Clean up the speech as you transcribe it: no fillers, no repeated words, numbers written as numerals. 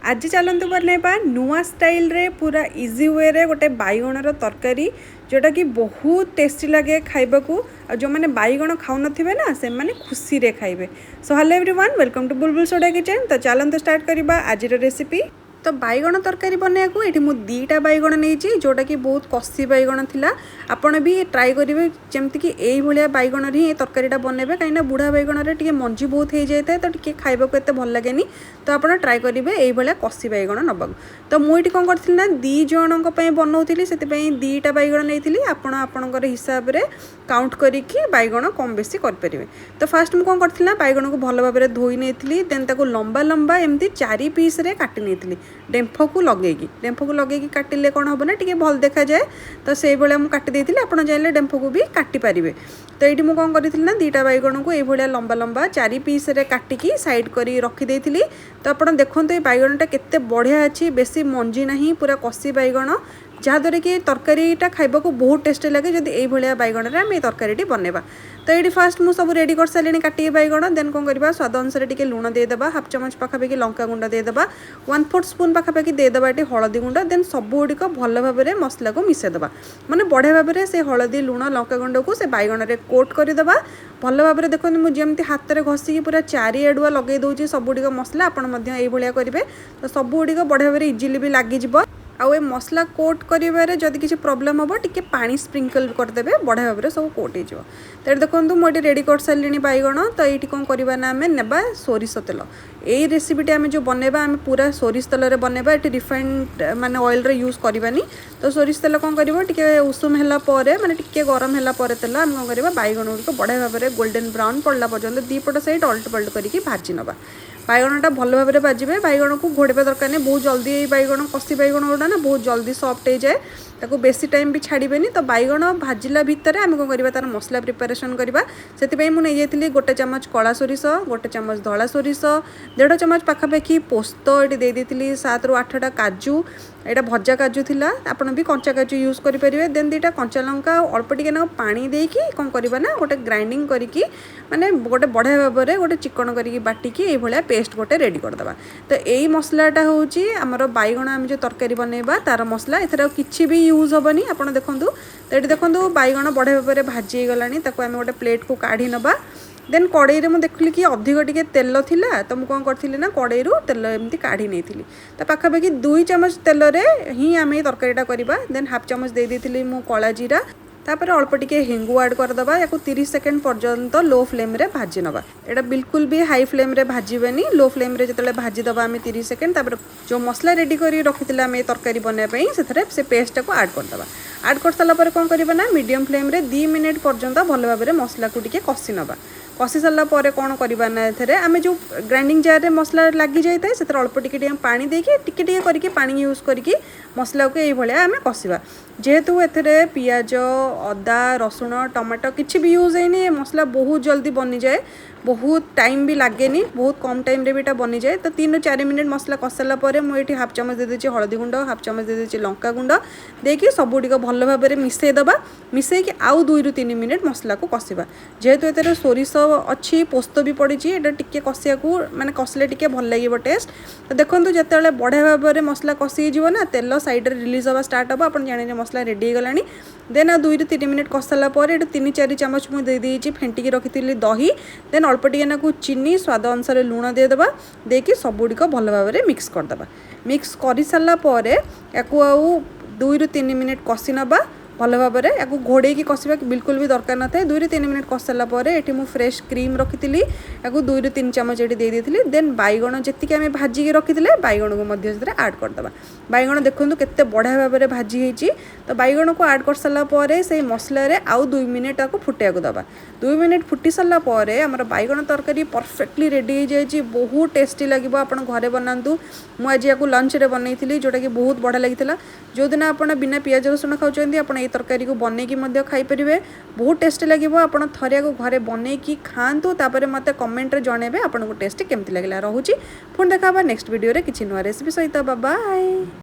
आज चलतु बनैबा नुआ स्टाइल रे पूरा इजी वे रे गोटे बैगणर तरकारी जोटा कि बहुत टेस्टी लगे खाइबाकू जो मैंने बैगण खाऊ नथिबे ना से माने खुशी रे खाइबे। So hello everyone, welcome to Bulbul soda kitchen. तो चलतु स्टार्ट करबा आज रेसिपी। तो बैगण तरकारी बनैयाकू एठी मु दीटा बैगण नेइची जोटा कि बहुत कसी बैगण थिला। आपण भी ट्राई करिवे जेमति कि एई भलिया बैगण रे तरकारीटा बनेबे, काइना बुढ़ा बैगण रे टिके मंजी बहुत हे जायते तो टिके खाइबाकू एते भल लागेनी। तो आपण ट्राई करिवे एई भलिया कसी बैगण नबाकू। तो मु एठी कोन करथिल ना दी जनक पय बनौथिली, सेति पय दीटा बैगण नेइथिली। आपण आपणकर हिसाब रे काउंट करिकि बैगण कम बेसी कर परिवे। तो फास्ट मु कोन करथिल ना बैगण को भल भाबरे धोई नेइथिली, देन ताको लंबा लंबा एमती 4 पीस रे काटि नेइथिली। डेम्फ को लगेगी काटिले कौन हम ना टी भल देखा जाए। तो से भाया मुझे काटी देती, आप चाहिए डेम्फ को भी काटी पारे। तो ये मुझे कौन करी ना दीटा बैगण को ये लंबा लंबा 4 पीस रे काटिकी साइड करी रखिदेली। तो आप देखो ये बैगणटा केते बढ़िया अच्छी, बेसी मंजी ना, पूरा कसी बैगण जहाँद्वारा कि तरकारीटा खाइबा को बहुत टेस्टी लगे जब ये बैगण में आम तरकारी बनवा। तो ये फास्ट मुझे सब रेडी कर सारे काटिए बैगण। देन कौन करवा स्वाद अनुसार टी लुण देदेबा, हाफ चमच पाखापाखि लंका गुंड देदेबा, 1/4 स्पून पाखापाखि देदेबा ये हलदी गुंड। देन सबुग भल भाव में मसला को मिसेदेबा, माने बढ़िया भाव में से हलदी लुण लंका गुंड को से बैगण में कोट करदेबा भल भाव में। देखो मुझे हाथ में घसिकी पूरा चारिआडुआ लगे दूसरी सबुग मसला, आपड़ा करेंगे तो सबुग बढ़िया भाव में इजिली भी लगिज। आउ ए मसला कोट करिबारे जदि किसी प्रॉब्लम हम टिके पानी स्प्रिंकल करदेबे, बढ़िया भाव में सब कोट हो। तो देखो मुझे रेडी कर सारे बैगण। तो ये कौन करवा ना आम नेबा सोरिष तेल। यही रेसिपीटी आम जो बनवा आम पूरा सोरिष तेल रे बनवा, ये रिफाइंड माने ऑयल रे यूज करवानी। तो सोरिष तेल कौन कर टिके उषुम है माने टिके गरम है तेल आम कौन करवा बैगण गुड़िक बढ़िया भाव में गोल्डन ब्राउन पड़ला पर्यंत दीपट साइड अल्ट पल्ट करके भाजी नवा। बैगणटा भल भाव में बाजिबे, बैगण को घोड़े दरकार नहीं, बहुत जल्दी बैगण कसी बैगण गुड़ा ना बहुत जल्दी सॉफ्ट हो जाए, ताको बेसी टाइम भी छाड़बेनी। तो बैगण भाजिला भितर आम कौन करवा तार मसला प्रिपेरेसन करवा। से मुझे नहीं गोटे चामच कला सोरिष, गोटे चामच धला सोरिष, 1.5 चामच पाखापाखि पोस्त ये देती, 7 ରୁ 8टा काजू, यहाँ भजा काजू थिला, आपण भी कंचा काजू यूज करेंगे। देन 2टा कंचा लंका अल्प टिके ना पानी देकी कौन करवा ना गोटे ग्राइंडिंग करके माने गोटे बढ़िया भाव में गोटे चिकन करके बाटिकी ये भाया पेस्ट गोटे रेडी करदे। तो यही मसलाटा हूँ आमर बैगण आम जो तरकारी बनवा तार मसला, एथर किसी भी यूज हेनी। आप देखूँ तो ये देखूँ बैगण बढ़िया भाव में भाजी गला, आम गोटे प्लेट को काढ़ी नवा। देन कड़ई रे देखली कि अधिक टिके तेल थिला, तो मुझे कौन करी ना कड़ई रू तेल एमती काढ़ी नहीं। तो पाखापाखि 2 चामच तेल रे ही आम ये तरकारीटा करवा। देन हाफ चामच दे देती मु कला जीरा, तापर अल्प टिके हेंगु ऐड करदबा। या 30 सेकेंड पर्यंत लो फ्लेम रे भाजी नवा। एटा बिल्कुल भी हाई फ्लेम रे भाजीबेनी, लो फ्लेम रे जतले भाजी दबा आम 30 सेकेंड। तापर जो मसला रेडी करी रखिथिला आम तरकारी बनैया से पेस्ट को ऐड करदबा। ऐड कर सारा पर कौन करबा ना मीडियम फ्लेम रे 2 मिनिट पर्यंत भल भाव में मसला को टिके कसी नवा। कसी सारा पर कौन करबा ना एथरे आम जो ग्राइंडिंग जार रे मसला लगी जाए से अल्प टिके पानी देके टिके करके पानी यूज करके मसला को ये आम कसिबा। जेहेतु एथरे पियाज अदा रसुण टमाटो किसी भी यूज है, मसला बहुत जल्दी बनी जाए, बहुत टाइम भी लगे, बहुत कम टाइम रे भी बनी जाए। तो 3 ରୁ 4 मिनिट मसला कसाला मुझे हाफ चमच दे देती हलदी गुंड, हाफ चमच दे देती लंका गुंड देकी सबुटिक भल भाव में मिसेदेबा। मिसेकी आउ 2 ରୁ 3 मिनिट मसला को कसिबा। जेहेतु एथरे सोरिष अच्छी पोस्त भी पड़ी, टिके कसिया को माने कसले टिके भल लगे टेस्ट। तो देखो जिते बढ़िया भाव में मसला कसी ना तेल साइड रे रिलीज हवा स्टार्ट हम, आप जाने मसला रेडी हो गलानी। देन आ 2 ରୁ 3 मिनिट कसाला 3-4 चामच मुझे दे फेंटिकी रखी दही। देन अल्प टिके ना चीनी स्वाद अनुसार लुण देदेबा, देकी सबुटिक भल भाव में मिक्स करदबा। मिक्स कर सारा पर या 2 ରୁ 3 मिनिट कसी नबा भल भाव में। या घोड़े कसिबा बिल्कुल भी दरकार न था। 2 ରୁ 3 मिनिट कस सारा पर ये मुझे फ्रेश क्रीम रखी, या 2 ରୁ 3 चामच ये दे देती। देन बैगण जी आम भाजिकी रखी बैगण को ऐड करदबा। बैगण देखो केते बढ़िया भाव में भाजी होती। तो बैगण को ऐड कर सारा पर से मसला रे आउ 2 मिनिट आपको फुटिया दबा। 2 मिनिट फुटी सारा पर आमर बैगण तरकारी परफेक्टली रेडी हो जाए, बहुत टेस्टी लगे। आप घरे बनातु, मुझे आज लंच रे बनई जोटा कि बहुत बढ़िया लगी। जो दिन आप बिना पियाज रसुण खाऊँ आप तरकारी को बनईकी खाईपर, बहुत टेस्टी लगे। आप थरे को घरे बनईकी खातु, तापर मत कमेंट रे जनइबे आपको टेस्ट केमती लगे। रोची पुणी देखा नेक्स्ट वीडियो रे किसी नुआ रेसिपी सहित। Bye bye.